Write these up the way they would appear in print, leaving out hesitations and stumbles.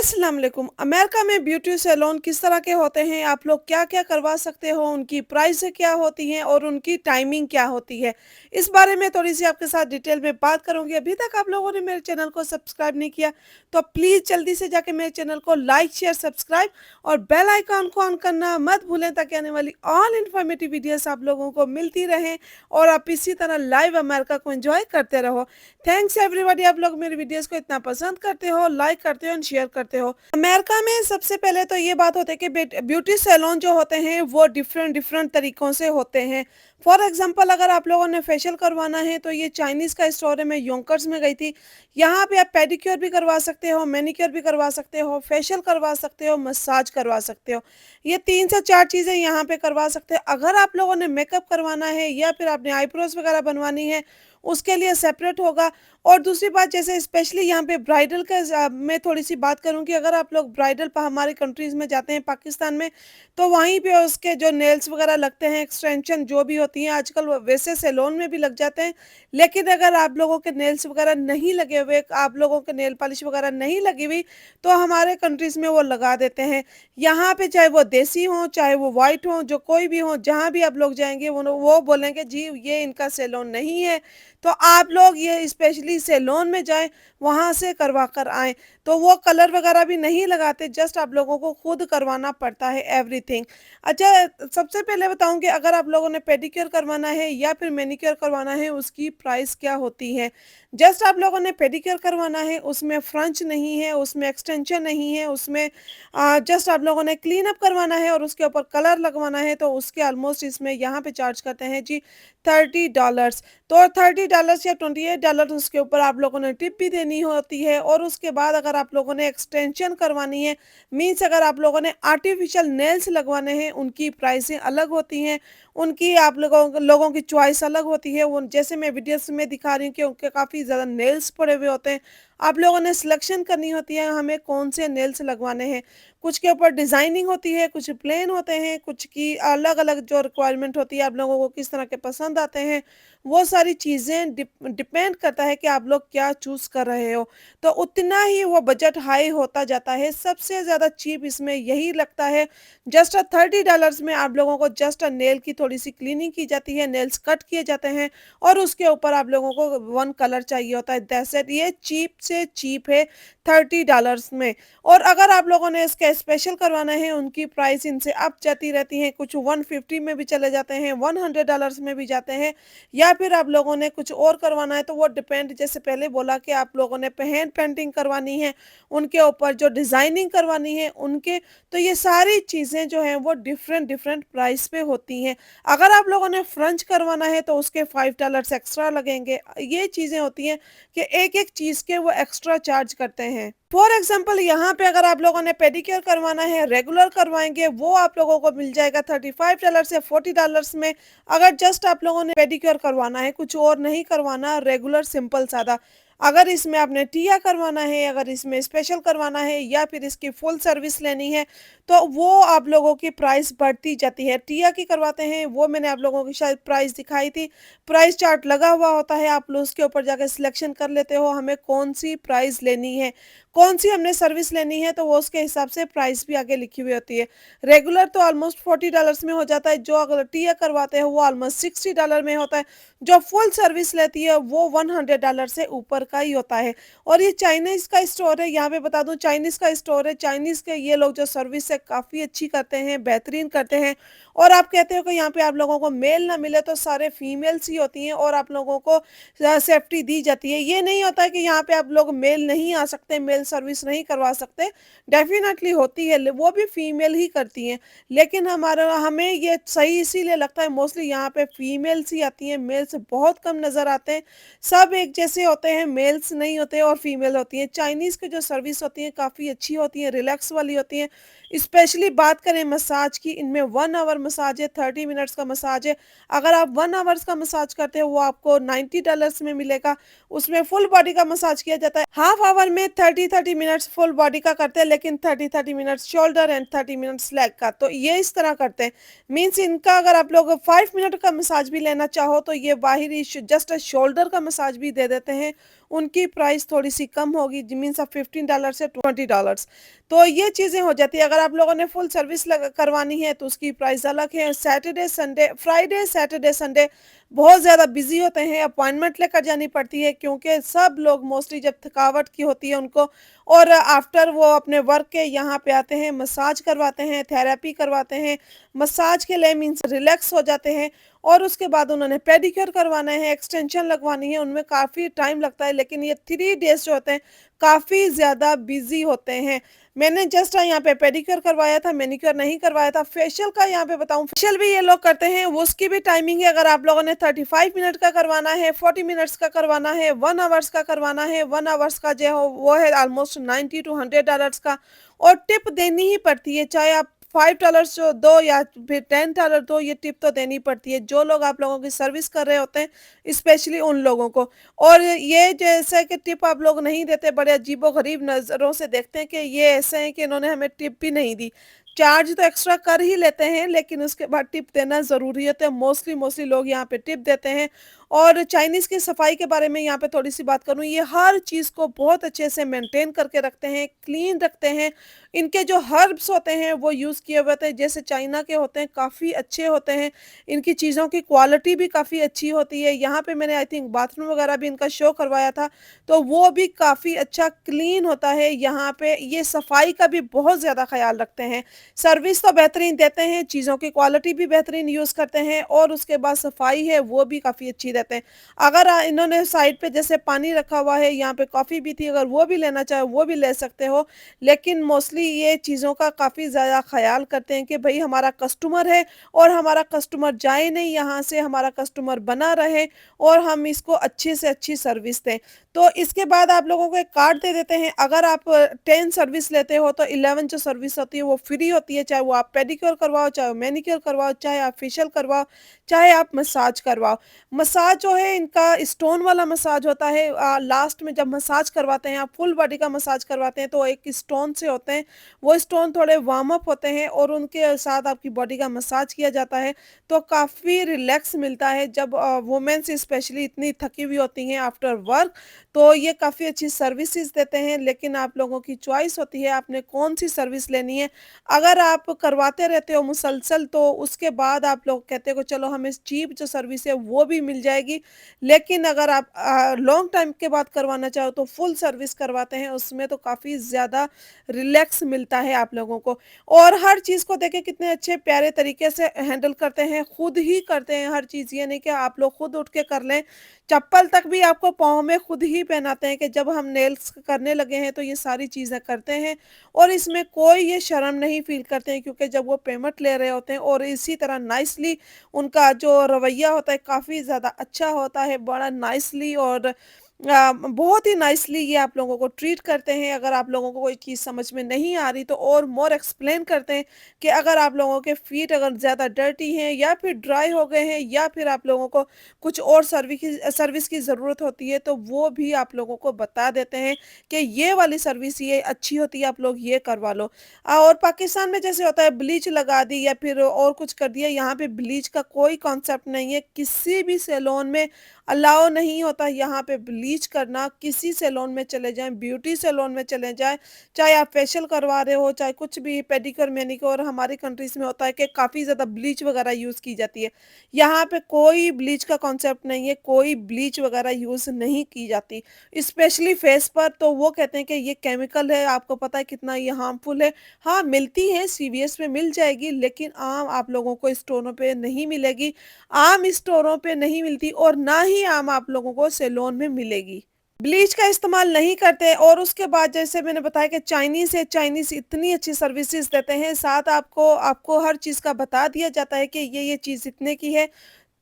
अस्सलाम वालेकुम। अमेरिका में ब्यूटी सैलून किस तरह के होते हैं, आप लोग क्या-क्या करवा सकते हो, उनकी प्राइस क्या होती हैं और उनकी टाइमिंग क्या होती है? इस बारे में थोड़ी-सी आपके साथ डिटेल में बात करूँगी। अभी तक आप लोगों ने मेरे चैनल को सब्सक्राइब नहीं किया, तो प्लीज़ जल्दी से जाके मेरे चैनल को लाइक, शेयर, सब्सक्राइब और बेल आइकन को ऑन करना मत भूलें ताकि आने वाली ऑल इन्फॉर्मेटिव वीडियोज़ आप लोगों को मिलती रहें और आप इसी तरह लाइव अमेरिका को एन्जॉय करते रहो। थैंक्स एवरीबॉडी, आप लोग मेरी वीडियोज़ को इतना पसंद करते हो, लाइक करते हो एंड शेयर करते हो। अमेरिका में सबसे पहले तो ये बात होती है कि ब्यूटी सैलून जो होते हैं वो डिफरेंट डिफरेंट तरीकों से होते हैं। फॉर एग्जांपल अगर आप लोगों ने फेशियल करवाना है तो ये चाइनीज़ का स्टोर है, मैं योंकर्स में गई थी। यहाँ पे आप पेडिक्योर भी करवा सकते हो, मैनिक्योर भी करवा सकते हो, फेशियल करवा सकते हो, मसाज करवा सकते हो। ये 3 से 4 चीज़ें यहाँ पे करवा सकते हो। अगर आप लोगों ने मेकअप करवाना है या फिर आपने आईब्रोज वगैरह बनवानी है, उसके लिए सेपरेट होगा। और दूसरी बात, जैसे स्पेशली यहाँ पे ब्राइडल का मैं थोड़ी-सी बात करूँ कि अगर आप लोग ब्राइडल हमारी कंट्रीज़ में जाते हैं पाकिस्तान में, तो वहीं पे उसके जो नेल्स वगैरह लगते हैं, एक्सटेंशन जो भी होती हैं, आजकल वैसे सैलून में भी लग जाते हैं। लेकिन अगर आप लोगों के नेल्स वगैरह नहीं लगे हुए, आप लोगों के नेल पॉलिश वगैरह नहीं लगी हुई, तो हमारे कंट्रीज़ में वो लगा देते हैं। यहाँ पे चाहे वो देसी हों, चाहे वो व्हाइट हों, जो कोई भी हों, जहाँ भी आप लोग जाएँगे वो बोलेंगे जी ये इनका सैलून नहीं है। तो आप लोग ये स्पेशली सैलून में जाएँ, वहाँ से करवा कर आएँ। तो वो कलर वगैरह भी नहीं लगाते, जस्ट आप लोगों को खुद करवाना पड़ता है एवरीथिंग। अच्छा, सबसे पहले बताऊँ कि अगर आप लोगों ने पेडिक्योर करवाना है या फिर मैनिक्योर करवाना है, उसकी प्राइस क्या होती है। जस्ट आप लोगों ने पेडिक्योर करवाना है, उसमें फ्रंच नहीं है, उसमें एक्सटेंशन नहीं है, उसमें जस्ट आप लोगों ने क्लीन अप करवाना है और उसके ऊपर कलर लगवाना है, तो उसके ऑलमोस्ट इसमें यहाँ पे चार्ज करते हैं जी $30। तो $30 या $28 उसके ऊपर आप लोगों ने टिप भी देनी होती है। और उसके बाद अगर आप लोगों ने एक्सटेंशन करवानी है, मीन्स अगर आप लोगों ने आर्टिफिशियल नेल्स लगवाने हैं, उनकी प्राइसें अलग होती हैं, उनकी आप लोगों की चॉइस अलग होती है। वो जैसे मैं वीडियोस में दिखा रही हूँ कि उनके काफ़ी ज़्यादा नेल्स पड़े हुए होते हैं, आप लोगों ने सिलेक्शन करनी होती है हमें कौन से नेल्स लगवाने हैं। कुछ के ऊपर डिज़ाइनिंग होती है, कुछ प्लेन होते हैं, कुछ की अलग अलग जो रिक्वायरमेंट होती है, आप लोगों को किस तरह के पसंद आते हैं, वो सारी चीज़ें डिपेंड करता है कि आप लोग क्या चूज़ कर रहे हो। तो उतना ही वो बजट हाई होता जाता है। सबसे ज़्यादा चीप इसमें यही लगता है, जस्ट $30 में आप लोगों को जस्ट नेल की थोड़ी-सी क्लीनिंग की जाती है, नेल्स कट किए जाते हैं और उसके ऊपर आप लोगों को 1 कलर चाहिए होता है, दैट्स इट। ये चीप से चीप है $30 में। और अगर आप लोगों ने इसका स्पेशल करवाना है, उनकी प्राइस इनसे अप जाती रहती हैं, कुछ 150 में भी चले जाते हैं, $100 में भी जाते हैं। या फिर आप लोगों ने कुछ और करवाना है तो वो डिपेंड, जैसे पहले बोला कि आप लोगों ने हैंड पेंटिंग करवानी है, उनके ऊपर जो डिज़ाइनिंग करवानी है उनके, तो ये सारी चीज़ें जो हैं वो डिफरेंट डिफरेंट प्राइस पे होती हैं। अगर आप लोगों ने फ्रेंच करवाना है तो उसके $5 एक्स्ट्रा लगेंगे। ये चीज़ें होती हैं कि एक-एक चीज़ के वो एक्स्ट्रा चार्ज करते हैं। फॉर एग्ज़ाम्पल यहाँ पे अगर आप लोगों ने पेडिक्योर करवाना है, रेगुलर करवाएँगे, वो आप लोगों को मिल जाएगा $35 या $40 में। अगर जस्ट आप लोगों ने पेडिक्योर करवाना है, कुछ और नहीं करवाना, रेगुलर सिंपल सादा। अगर इसमें आपने टिया करवाना है, अगर इसमें स्पेशल करवाना है या फिर इसकी फुल सर्विस लेनी है, तो वो आप लोगों की प्राइस बढ़ती जाती है। टिया की करवाते हैं, वो मैंने आप लोगों की शायद प्राइस दिखाई थी। प्राइस चार्ट लगा हुआ होता है, आप लोग उसके ऊपर जाके सिलेक्शन कर लेते हो, हमें कौन-सी प्राइस लेनी है, कौन-सी हमने सर्विस लेनी है, तो वो उसके हिसाब से प्राइस भी आगे लिखी हुई होती है। रेगुलर तो ऑलमोस्ट $40 में हो जाता है, जो अगर टिया करवाते हैं वो ऑलमोस्ट $60 में होता है, जो फुल सर्विस लेती है वो $100 से ऊपर का ही होता है। और ये चाइनीज़ का स्टोर है, यहाँ पे बता दूँ चाइनीज़ का स्टोर है, चाइनीज़ के ये लोग जो सर्विस है काफ़ी अच्छी करते हैं, बेहतरीन करते हैं। और आप कहते हो कि यहाँ पे आप लोगों को मेल ना मिले, तो सारे फीमेल्स ही होती हैं और आप लोगों को सेफ्टी दी जाती है। ये नहीं होता है कि यहाँ पे आप लोग मेल नहीं आ सकते, मेल सर्विस नहीं करवा सकते, डेफ़िनेटली होती है, वो भी फीमेल ही करती हैं। लेकिन हमें ये सही इसीलिए लगता है, मोस्टली यहाँ पे फीमेल्स ही आती हैं, मेल्स बहुत कम नज़र आते हैं। सब एक जैसे होते हैं, मेल्स नहीं होते और फीमेल होती हैं। चाइनीज़ की जो सर्विस होती है काफ़ी अच्छी होती हैं, रिलैक्स वाली होती हैं। स्पेशली बात करें मसाज की, इनमें 1 आवर मसाज है, 30 मिनट्स का मसाज है। अगर आप 1 आवर्स का मसाज करते हो वो आपको $90 में मिलेगा। उसमें फुल बॉडी का मसाज किया जाता है। हाफ आवर में 30-30 मिनट्स फुल बॉडी का करते हैं, लेकिन 30-30 minutes shoulder and 30 minutes leg का। तो ये इस तरह करते हैं। मीन्स इनका अगर आप लोग 5 मिनट का मसाज भी लेना चाहो तो ये बाहरी जस्ट शोल्डर का मसाज भी दे देते हैं। उनकी प्राइस थोड़ी-सी कम होगी, मीन्स ऑफ $15 से $20। तो ये चीज़ें हो जाती है। अगर आप लोगों ने फुल सर्विस लग करवानी है तो उसकी प्राइस अलग है। Saturday, Sunday Friday, Saturday, Sunday बहुत ज़्यादा बिज़ी होते हैं, अपॉइंटमेंट लेकर जानी पड़ती है क्योंकि सब लोग मोस्टली जब थकावट की होती है उनको और आफ्टर वो अपने वर्क के यहाँ पे आते हैं, मसाज करवाते हैं, थेरेपी करवाते हैं। मसाज के लिए मीन्स रिलैक्स हो जाते हैं और उसके बाद उन्होंने पेडिक्योर करवाना है, एक्सटेंशन लगवानी है, उनमें काफ़ी टाइम लगता है, लेकिन ये 3 डेज़ जो होते हैं, काफ़ी ज़्यादा बिज़ी होते हैं। मैंने जस्ट यहाँ पे पेडिक्योर करवाया था, मैनीक्योर नहीं करवाया था। फेशियल का यहाँ पे बताऊँ, फेशियल भी ये लोग करते हैं, वो उसकी भी टाइमिंग है। अगर आप लोगों ने 35 मिनट का करवाना है, 40 मिनट्स का करवाना है, 1 आवर्स का करवाना है, 1 आवर्स का जो हो वो है ऑलमोस्ट 90 टू $100 का और टिप देनी ही पड़ती है, चाहे आप $5 जो दो या फिर $10 दो, ये टिप तो देनी पड़ती है। जो लोग आप लोगों की सर्विस कर रहे होते हैं, स्पेशली उन लोगों को। और ये जैसे कि टिप आप लोग नहीं देते, बड़े अजीबो-गरीब नज़रों से देखते हैं कि ये ऐसे हैं कि इन्होंने हमें टिप भी नहीं दी। चार्ज तो एक्स्ट्रा कर ही लेते हैं, लेकिन उसके बाद टिप देना ज़रूरी होता है। मोस्टली मोस्टली लोग यहाँ पे टिप देते हैं। और चाइनीज़ की सफाई के बारे में यहाँ पे थोड़ी-सी बात करूँ, ये हर चीज़ को बहुत अच्छे से मेंटेन करके रखते हैं, क्लीन रखते हैं। इनके जो हर्ब्स होते हैं, वो यूज़ किए हुए होते हैं, जैसे चाइना के होते हैं, काफ़ी अच्छे होते हैं। इनकी चीज़ों की क्वालिटी भी काफ़ी अच्छी होती है। यहाँ पे मैंने आई थिंक बाथरूम वगैरह भी इनका शो करवाया था, तो वो भी काफ़ी अच्छा क्लीन होता है। यहाँ पे ये सफाई का भी बहुत ज़्यादा ख़्याल रखते हैं। सर्विस तो बेहतरीन देते हैं, चीज़ों की क्वालिटी भी बेहतरीन यूज़ करते हैं और उसके बाद सफाई है, वो भी काफ़ी अच्छी देते हैं। अगर इन्होंने साइड पे जैसे पानी रखा हुआ है, यहाँ पे कॉफ़ी भी थी, अगर वो भी लेना चाहे, वो भी ले सकते हो। लेकिन मोस्टली ये चीज़ों का काफ़ी ज़्यादा ख़्याल करते हैं कि भई हमारा कस्टमर है और हमारा कस्टमर जाए नहीं यहाँ से, हमारा कस्टमर बना रहे और हम इसको अच्छी से अच्छी सर्विस दें। तो इसके बाद आप लोगों को एक कार्ड दे देते हैं, अगर आप 10 सर्विस लेते हो तो 11 जो सर्विस होती है वो फ्री होती है, चाहे वो आप पेडिक्योर करवाओ, चाहे मैनीक्योर करवाओ, चाहे आप फेशियल करवाओ, चाहे आप मसाज करवाओ। मसाज जो है इनका स्टोन वाला मसाज होता है, लास्ट में जब मसाज करवाते हैं, आप फुल बॉडी का मसाज करवाते हैं तो एक स्टोन से होते हैं, वो स्टोन थोड़े वार्म अप होते हैं और उनके साथ आपकी बॉडी का मसाज किया जाता है, तो काफ़ी रिलैक्स मिलता है जब वुमेन्स स्पेशली इतनी थकी हुई होती हैं आफ्टर वर्क, तो ये काफ़ी अच्छी सर्विसेज़ देते हैं। लेकिन आप लोगों की चॉइस होती है आपने कौन-सी सर्विस लेनी है। अगर आप करवाते रहते हो मुसलसल तो उसके बाद आप लोग कहते हो चलो हमें चीप जो सर्विस है वो भी मिल जाएगी। लेकिन अगर आप लॉन्ग टाइम के बाद करवाना चाहो तो फुल सर्विस करवाते हैं, उसमें तो काफ़ी ज़्यादा रिलैक्स मिलता है आप लोगों को। और हर चीज़ को देखिए कितने अच्छे प्यारे तरीके से हैंडल करते हैं, खुद ही करते हैं हर चीज़, ये नहीं कि आप लोग खुद उठ के कर लें। चप्पल तक भी आपको पाँव में खुद ही पहनाते हैं कि जब हम नेल्स करने लगे हैं तो ये सारी चीज़ें करते हैं और इसमें कोई ये शर्म नहीं फ़ील करते हैं, क्योंकि जब वो पेमेंट ले रहे होते हैं और इसी तरह नाइसली उनका जो रवैया होता है काफ़ी ज़्यादा अच्छा होता है, बड़ा नाइसली और बहुत ही नाइसली ये आप लोगों को ट्रीट करते हैं। अगर आप लोगों को कोई चीज़ समझ में नहीं आ रही तो और मोर एक्सप्लेन करते हैं कि अगर आप लोगों के फीट अगर ज़्यादा डर्टी हैं या फिर ड्राई हो गए हैं या फिर आप लोगों को कुछ और सर्विस की ज़रूरत होती है, तो वो भी आप लोगों को बता देते हैं कि ये वाली सर्विस ये अच्छी होती है, आप लोग ये करवा लो। और पाकिस्तान में जैसे होता है ब्लीच लगा दी या फिर और कुछ कर दिया, यहाँ पे ब्लीच का कोई कॉन्सेप्ट नहीं है। किसी भी सैलून में अलाउ नहीं होता यहाँ पे ब्लीच करना। किसी सैलून में चले जाएँ, ब्यूटी सैलून में चले जाएँ, चाहे आप फेशियल करवा रहे हो, चाहे कुछ भी पेडिक्योर, मैनीक्योर, हमारी कंट्रीज़ में होता है कि काफ़ी ज़्यादा ब्लीच वगैरह यूज़ की जाती है। यहाँ पे कोई ब्लीच का कॉन्सेप्ट नहीं है, कोई ब्लीच वगैरह यूज़ नहीं की जाती। स्पेशली फेस पर तो वो कहते हैं कि ये केमिकल है, आपको पता है कितना ये हार्मफुल है। हाँ, मिलती है, सीवीएस में मिल जाएगी, लेकिन आम आप लोगों को स्टोरों पे नहीं मिलेगी। आम स्टोरों पे नहीं मिलती और ना ही आम आप लोगों को सैलून में मिलेगी। ब्लीच का इस्तेमाल नहीं करते और उसके बाद जैसे मैंने बताया कि चाइनीज़ है, चाइनीज़ इतनी अच्छी सर्विसेज़ देते हैं, साथ आपको आपको हर चीज़ का बता दिया जाता है कि ये चीज़ इतने की है।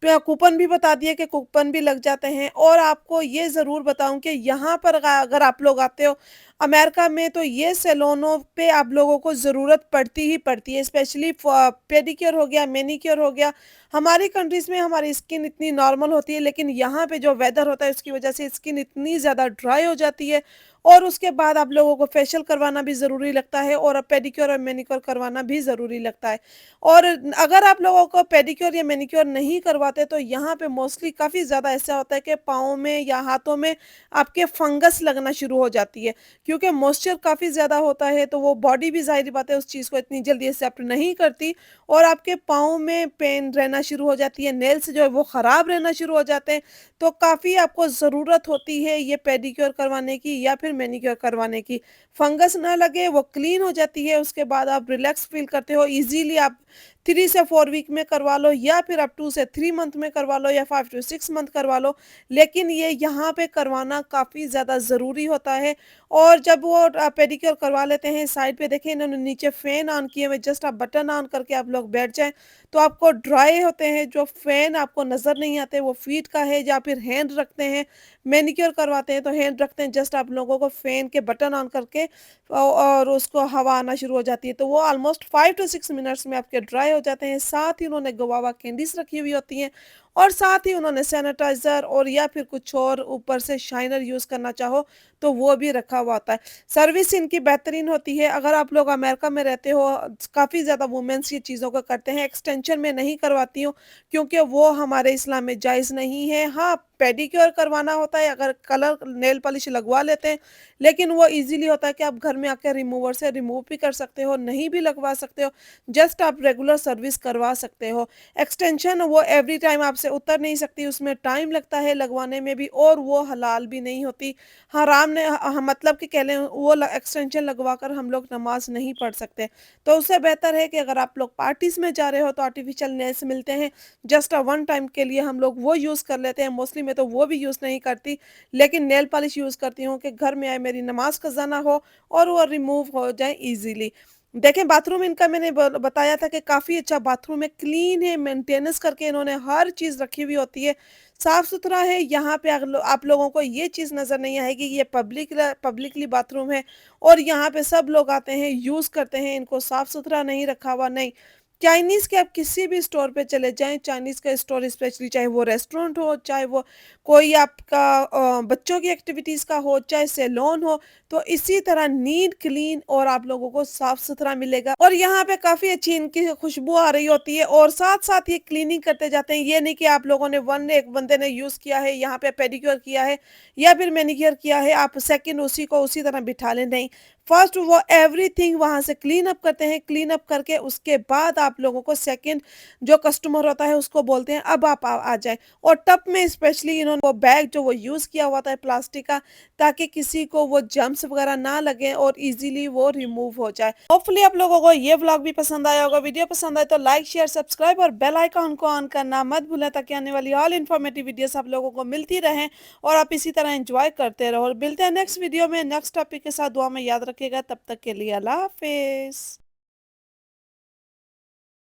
कूपन भी बता दिए कि कूपन भी लग जाते हैं और आपको ये ज़रूर बताऊँ कि यहाँ पर अगर आप लोग आते हो, अमेरिका में तो ये सैलूनों पे आप लोगों को ज़रूरत पड़ती ही पड़ती है, स्पेशली पेडिक्योर हो गया, मैनीक्योर हो गया। हमारी कंट्रीज़ में हमारी स्किन इतनी नॉर्मल होती है, लेकिन यहाँ पे जो वेदर होता है उसकी वजह से स्किन इतनी ज़्यादा ड्राई हो जाती है और उसके बाद आप लोगों को फेशियल करवाना भी ज़रूरी लगता है और पेडिक्योर और मैनीक्योर करवाना भी ज़रूरी लगता है। और अगर आप लोगों को पेडिक्योर या मैनीक्योर नहीं करवाते तो यहाँ पे मोस्टली काफ़ी ज़्यादा ऐसा होता है कि पाँव में या हाथों में आपके फंगस लगना शुरू हो जाती है। क्योंकि मॉइस्चर काफ़ी ज़्यादा होता है, तो वो बॉडी भी ज़ाहिर-सी बात है उस चीज़ को इतनी जल्दी एक्सेप्ट नहीं करती और आपके पाँव में पेन रहना शुरू हो जाती है, नेल्स जो है वो ख़राब रहना शुरू हो जाते हैं। तो काफ़ी आपको ज़रूरत होती है ये पेडिक्योर करवाने की या फिर मैनीक्योर करवाने की। फंगस ना लगे, वो क्लीन हो जाती है, उसके बाद आप रिलैक्स फ़ील करते हो, ईज़िली आप 3 से 4 वीक में करवा लो या फिर आप 2 से 3 मंथ में करवा लो या 5 टू 6 मंथ करवा लो। लेकिन ये यहाँ पे करवाना काफ़ी ज़्यादा ज़रूरी होता है और जब वो पेडिक्योर करवा लेते हैं, साइड पे देखिए इन्होंने नीचे फ़ैन ऑन किए हुए, जस्ट आप बटन ऑन करके आप लोग बैठ जाएँ, तो आपको ड्राई होते हैं, जो फ़ैन आपको नज़र नहीं आते, वो फ़ीट का है या फिर हैंड रखते हैं। मैनीक्योर करवाते हैं तो हैंड रखते हैं, जस्ट आप लोगों को फ़ैन के बटन ऑन करके और उसको हवा आना शुरू हो जाती है, तो वो ऑलमोस्ट 5 टू 6 मिनट्स में आपके ड्राई हो जाते हैं। साथ ही उन्होंने गुआवा कैंडीज़ रखी हुई होती हैं और साथ ही उन्होंने सैनिटाइज़र और या फिर कुछ और ऊपर से शाइनर यूज़ करना चाहो तो वो भी रखा हुआ होता है। सर्विस इनकी बेहतरीन होती है। अगर आप लोग अमेरिका में रहते हो, काफ़ी ज़्यादा वुमेन्स ये चीज़ों को करते हैं। एक्सटेंशन मैं नहीं करवाती हूँ क्योंकि वो हमारे इस्लाम में जायज़ नहीं है। हाँ, पेडिक्योर करवाना होता है अगर कलर नेल पॉलिश लगवा लेते हैं, लेकिन वो ईज़िली होता है कि आप घर में आके रिमूवर से रिमूव भी कर सकते हो, नहीं भी लगवा सकते हो। जस्ट आप रेगुलर सर्विस करवा सकते हो। एक्सटेंशन वो एवरी टाइम आपसे उतर नहीं सकती, उसमें टाइम लगता है लगवाने में भी और वो हलाल भी नहीं होती। हराम ने मतलब कि कह लें वो एक्सटेंशन लगवा कर हम लोग नमाज नहीं पढ़ सकते। तो उससे बेहतर है कि अगर आप लोग पार्टीज़ में जा रहे हो तो आर्टिफिशियल नेल्स मिलते हैं, जस्ट वन टाइम के लिए हम लोग वो यूज़ कर लेते हैं। मोस्टली मैं तो वो भी यूज़ नहीं करती, लेकिन नेल पॉलिश यूज़ करती हूँ कि घर में आए मेरी नमाज कज़ा ना हो और वो रिमूव हो जाए ईज़िली। देखें बाथरूम इनका मैंने बताया था कि काफ़ी अच्छा बाथरूम है, क्लीन है, मेंटेनेंस करके इन्होंने हर चीज़ रखी हुई होती है, साफ-सुथरा है। यहाँ पे आप लोगों को ये चीज़ नज़र नहीं आएगी, ये पब्लिकली बाथरूम है और यहाँ पे सब लोग आते हैं, यूज़ करते हैं, इनको साफ-सुथरा नहीं रखा हुआ, नहीं। चाइनीज़ के आप किसी भी स्टोर पे चले जाएँ, चाइनीज़ का स्टोर स्पेशली चाहे वो रेस्टोरेंट हो, चाहे वो कोई आपका बच्चों की एक्टिविटीज़ का हो, चाहे सैलून हो, तो इसी तरह नीट, क्लीन और आप लोगों को साफ-सुथरा मिलेगा और यहाँ पे काफ़ी अच्छी इनकी खुशबू आ रही होती है और साथ-साथ ये क्लीनिंग करते जाते हैं। ये नहीं कि आप लोगों ने एक बंदे ने यूज़ किया है, यहाँ पे पेडिक्योर किया है या फिर मैनीक्योर किया है, आप सेकंड उसी को उसी तरह बिठा लें, नहीं। फर्स्ट वो एवरीथिंग वहाँ से क्लीन अप करते हैं, क्लीन अप करके उसके बाद आप लोगों को सेकंड जो कस्टमर होता है उसको बोलते हैं अब आप आ जाएँ और टब में स्पेशली इन्होंने वो बैग जो वो यूज़ किया हुआ था प्लास्टिक का, ताकि किसी को वो जर्म्स वगैरह ना लगे और इजीली वो रिमूव हो जाए। होपफुली आप लोगों को ये व्लॉग भी पसंद आया होगा। वीडियो पसंद आए तो लाइक, शेयर, सब्सक्राइब और बेल आइकन को ऑन करना मत भूलें ताकि आने वाली ऑल इन्फॉर्मेटिव वीडियोस आप लोगों को मिलती रहें और आप इसी तरह एंजॉय करते रहो। और मिलते हैं नेक्स्ट वीडियो में नेक्स्ट टॉपिक के साथ। दुआ में याद रखिएगा। तब तक के लिए अल्लाह हाफिज़।